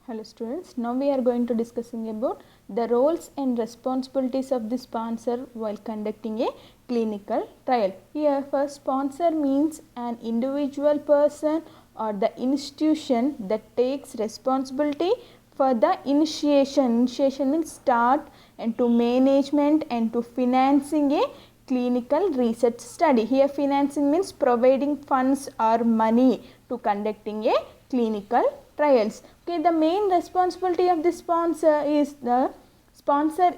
Hello students, now we are going to discussing about the roles and responsibilities of the sponsor while conducting a clinical trial. Here first, sponsor means an individual person or the institution that takes responsibility for the initiation. Initiation means start and to management and to financing a clinical research study. Here financing means providing funds or money to conducting a clinical trials. Okay, the main responsibility of the sponsor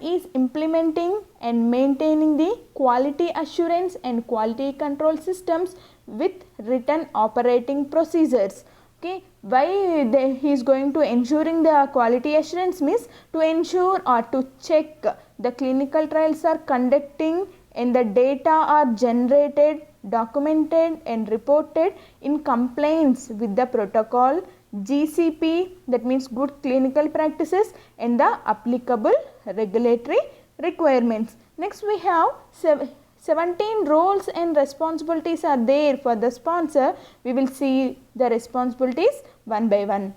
is implementing and maintaining the quality assurance and quality control systems with written operating procedures. Okay, why he is going to ensuring the quality assurance means to ensure or to check the clinical trials are conducting and the data are generated, documented and reported in compliance with the protocol, GCP, that means good clinical practices, and the applicable regulatory requirements. Next we have 17 roles and responsibilities are there for the sponsor. We will see the responsibilities one by one.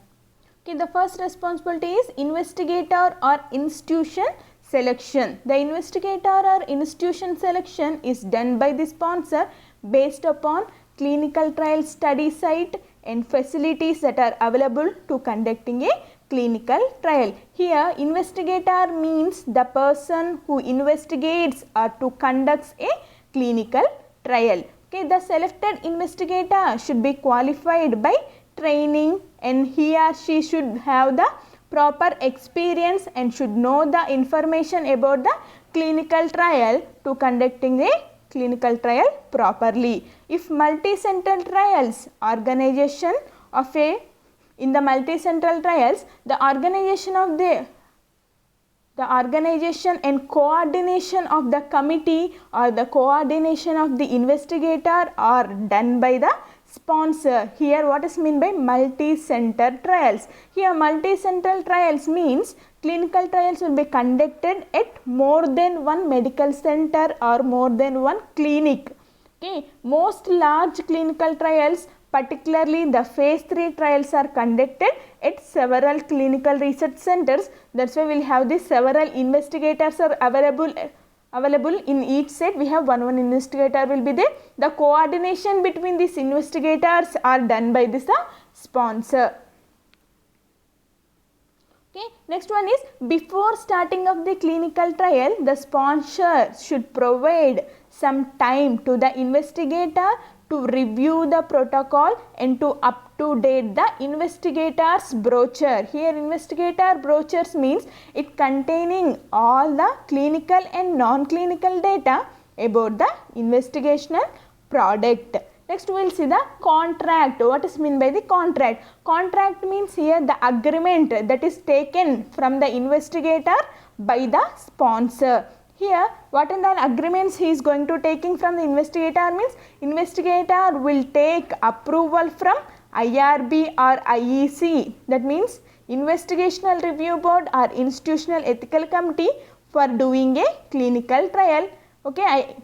Okay, the first responsibility is investigator or institution selection. The investigator or institution selection is done by the sponsor based upon clinical trial study site and facilities that are available to conducting a clinical trial. Here investigator means the person who investigates or to conducts a clinical trial. Okay, the selected investigator should be qualified by training and he or she should have the proper experience and should know the information about the clinical trial to conducting a clinical trial properly. If multi-center trials organization of a in the multi-central trials, the organization and coordination of the committee or the coordination of the investigator are done by the sponsor. Here what is meant by multi-center trials? Here multi-central trials means clinical trials will be conducted at more than one medical center or more than one clinic. Okay, most large clinical trials, particularly the phase 3 trials, are conducted at several clinical research centers. That's why we will have these several investigators are available in each set. We have one investigator will be there. The coordination between these investigators are done by this sponsor. Okay, next one is before starting of the clinical trial, the sponsor should provide some time to the investigator to review the protocol and to up to date the investigator's brochure. Here investigator brochures means it containing all the clinical and non-clinical data about the investigational product. Next we will see the contract. What is meant by the contract? Contract means here the agreement that is taken from the investigator by the sponsor. Here what are the agreements he is going to taking from the investigator means investigator will take approval from IRB or IEC, that means Investigational Review Board or Institutional Ethical Committee for doing a clinical trial. Okay,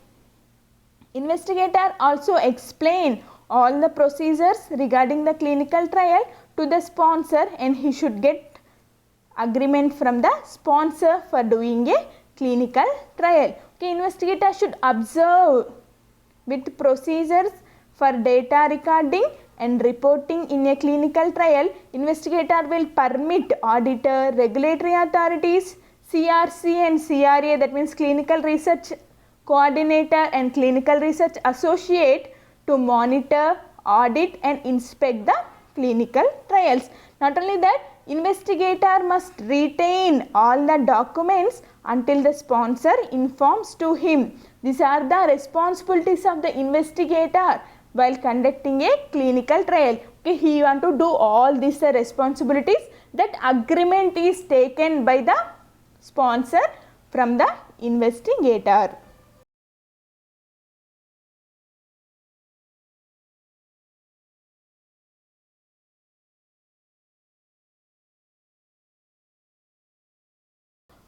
investigator also explain all the procedures regarding the clinical trial to the sponsor and he should get agreement from the sponsor for doing a clinical trial. Okay, investigator should observe with procedures for data recording and reporting in a clinical trial. Investigator will permit auditor, regulatory authorities, CRC and CRA, that means clinical research coordinator and clinical research associate, to monitor, audit and inspect the clinical trials. Not only that, investigator must retain all the documents until the sponsor informs to him. These are the responsibilities of the investigator while conducting a clinical trial. Okay, he want to do all these responsibilities. That agreement is taken by the sponsor from the investigator.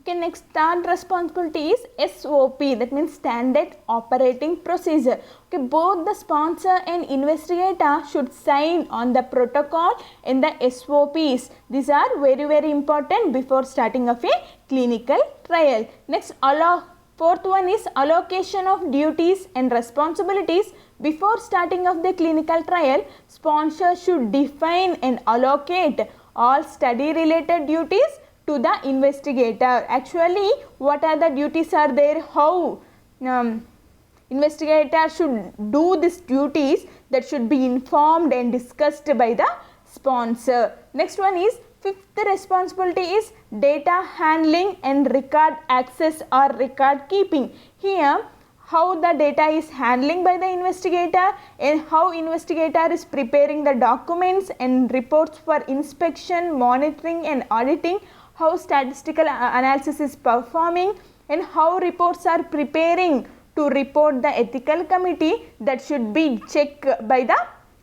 Okay, next third responsibility is SOP, that means Standard Operating Procedure. Okay, both the sponsor and investigator should sign on the protocol and the SOPs. These are very important before starting of a clinical trial. Next, fourth one is allocation of duties and responsibilities. Before starting of the clinical trial, sponsor should define and allocate all study related duties to the investigator. Actually, what are the duties are there, how investigator should do these duties, that should be informed and discussed by the sponsor. Next one is fifth responsibility is data handling and record access or record keeping. Here, how the data is handling by the investigator and how investigator is preparing the documents and reports for inspection, monitoring and auditing, how statistical analysis is performing and how reports are preparing to report the ethical committee, that should be checked by the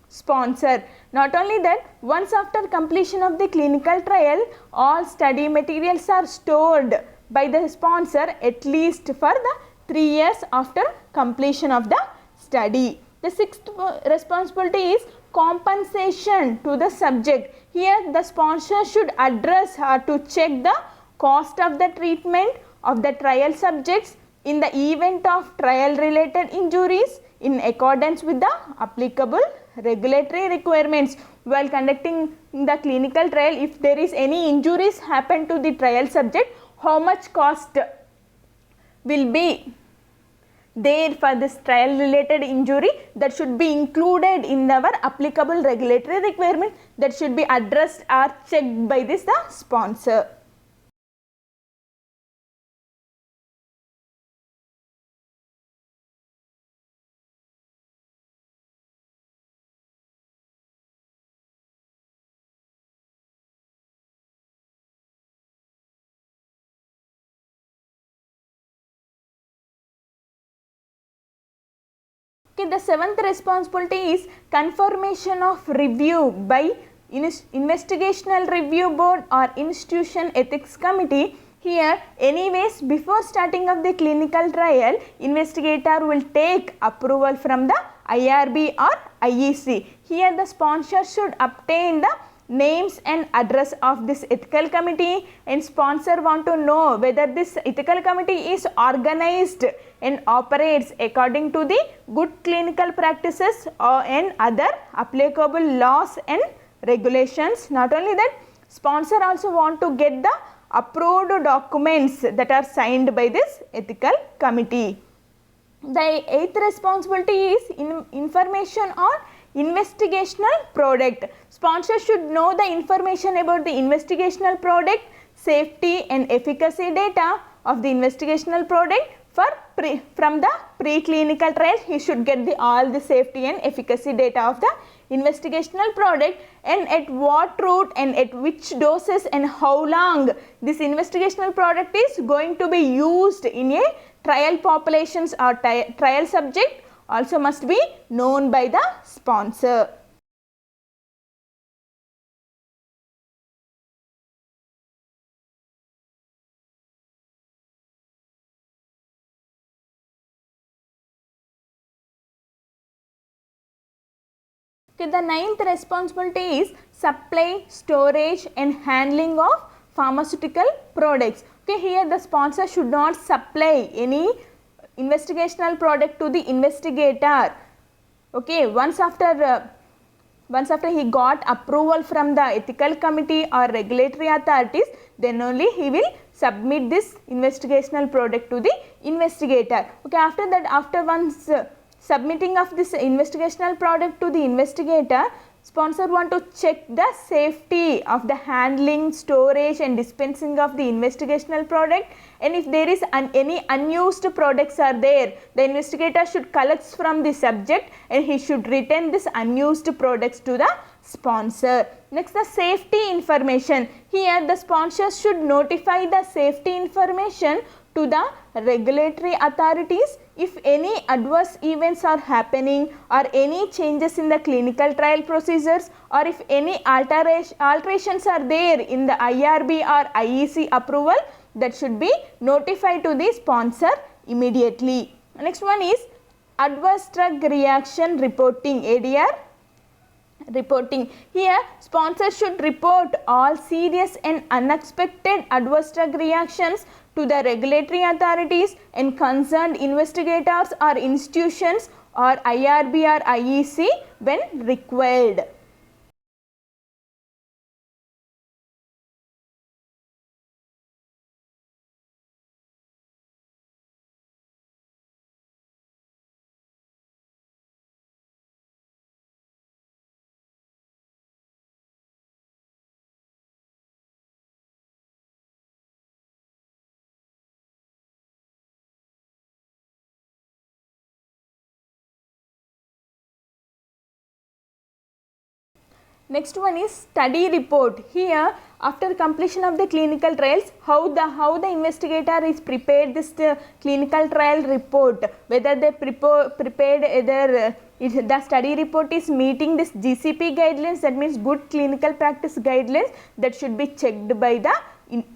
sponsor. Not only that, once after completion of the clinical trial, all study materials are stored by the sponsor at least for the 3 years after completion of the study. The sixth responsibility is compensation to the subject. Here the sponsor should address or to check the cost of the treatment of the trial subjects in the event of trial related injuries in accordance with the applicable regulatory requirements. While conducting the clinical trial, if there is any injuries happen to the trial subject, how much cost will be there for this trial related injury, that should be included in our applicable regulatory requirement, that should be addressed or checked by this the sponsor. Okay, the seventh responsibility is confirmation of review by investigational review board or institution ethics committee. Here, anyways, before starting of the clinical trial, investigator will take approval from the IRB or IEC. Here, the sponsor should obtain the names and address of this ethical committee, and sponsor want to know whether this ethical committee is organized and operates according to the good clinical practices and other applicable laws and regulations. Not only that, sponsor also want to get the approved documents that are signed by this ethical committee. The eighth responsibility is information on investigational product. Sponsor should know the information about the investigational product, safety and efficacy data of the investigational product. From the preclinical trial, he should get all the safety and efficacy data of the investigational product, and at what route and at which doses and how long this investigational product is going to be used in a trial populations or trial subject also must be known by the sponsor. Okay, the ninth responsibility is supply, storage and handling of pharmaceutical products. Okay, here the sponsor should not supply any investigational product to the investigator. Okay, once after he got approval from the ethical committee or regulatory authorities, then only he will submit this investigational product to the investigator. Okay, after that, after once submitting of this investigational product to the investigator, sponsor want to check the safety of the handling, storage and dispensing of the investigational product, and if there is any unused products are there, the investigator should collect from the subject and he should return this unused products to the sponsor. Next, the safety information. Here the sponsor should notify the safety information to the regulatory authorities if any adverse events are happening or any changes in the clinical trial procedures, or if any alterations are there in the IRB or IEC approval, that should be notified to the sponsor immediately. Next one is adverse drug reaction reporting, ADR reporting. Here sponsors should report all serious and unexpected adverse drug reactions to the regulatory authorities and concerned investigators or institutions or IRB or IEC when required. Next one is study report. Here after completion of the clinical trials, how the investigator is prepared this clinical trial report, whether they prepared either the study report is meeting this GCP guidelines, that means good clinical practice guidelines, that should be checked by the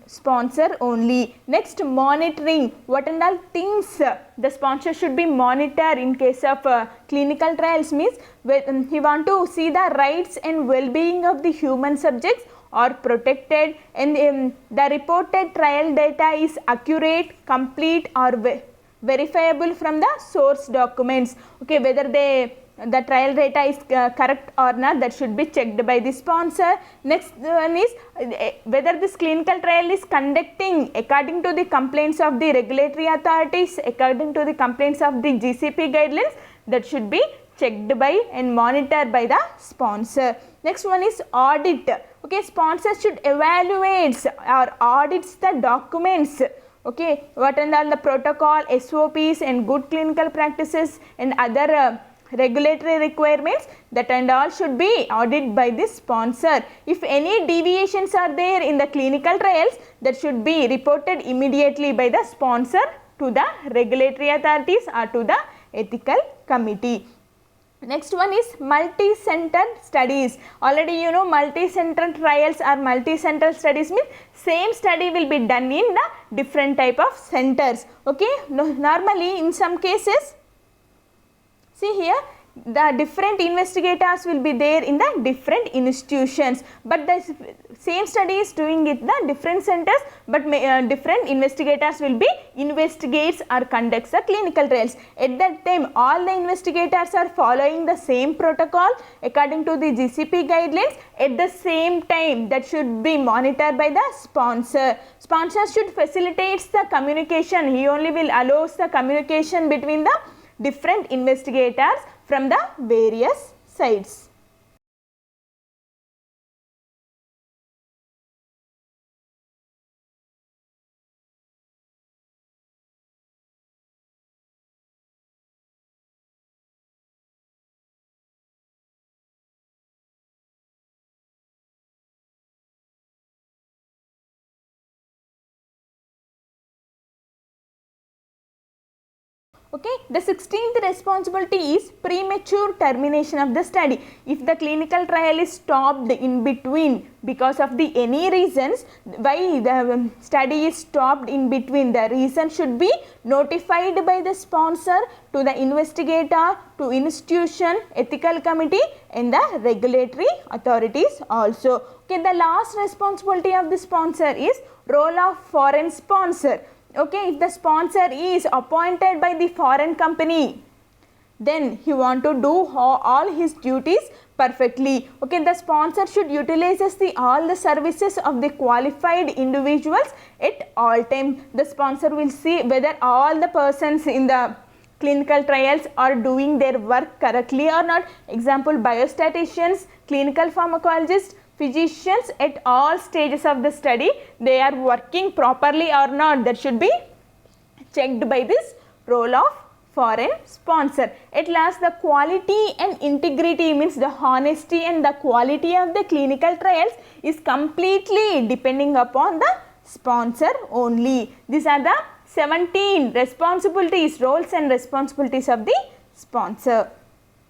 sponsor only. Next, monitoring, what and all things the sponsor should be monitor in case of clinical trials, means he want to see the rights and well-being of the human subjects are protected, and the reported trial data is accurate, complete or verifiable from the source documents. Okay, whether the trial data is correct or not, that should be checked by the sponsor. Next one is whether this clinical trial is conducting according to the complaints of the regulatory authorities, according to the complaints of the GCP guidelines, that should be checked by and monitored by the sponsor. Next one is audit. Okay, sponsors should evaluate or audits the documents. Okay, what and all the protocol, SOPs and good clinical practices and other regulatory requirements, that and all should be audited by the sponsor. If any deviations are there in the clinical trials, that should be reported immediately by the sponsor to the regulatory authorities or to the ethical committee. Next one is multi-center studies. Already you know multi-center trials or multi-center studies means same study will be done in the different type of centers. Okay, normally in some cases, see here, the different investigators will be there in the different institutions, but the same study is doing it the different centers, but different investigators will be investigates or conducts the clinical trials. At that time all the investigators are following the same protocol according to the GCP guidelines. At the same time, that should be monitored by the sponsor. Sponsor should facilitate the communication. He only will allows the communication between the different investigators from the various sides. Okay, the 16th responsibility is premature termination of the study. If the clinical trial is stopped in between because of the any reasons, why the study is stopped in between, the reason should be notified by the sponsor to the investigator, to institution, ethical committee and the regulatory authorities also. Okay, the last responsibility of the sponsor is role of foreign sponsor. Okay, if the sponsor is appointed by the foreign company, then he want to do all his duties perfectly. Okay, the sponsor should utilize all the services of the qualified individuals at all time. The sponsor will see whether all the persons in the clinical trials are doing their work correctly or not. Example, biostatisticians, clinical pharmacologists, physicians, at all stages of the study, they are working properly or not, that should be checked by this role of foreign sponsor. At last, the quality and integrity, means the honesty and the quality of the clinical trials is completely depending upon the sponsor only. These are the 17 responsibilities, roles and responsibilities of the sponsor.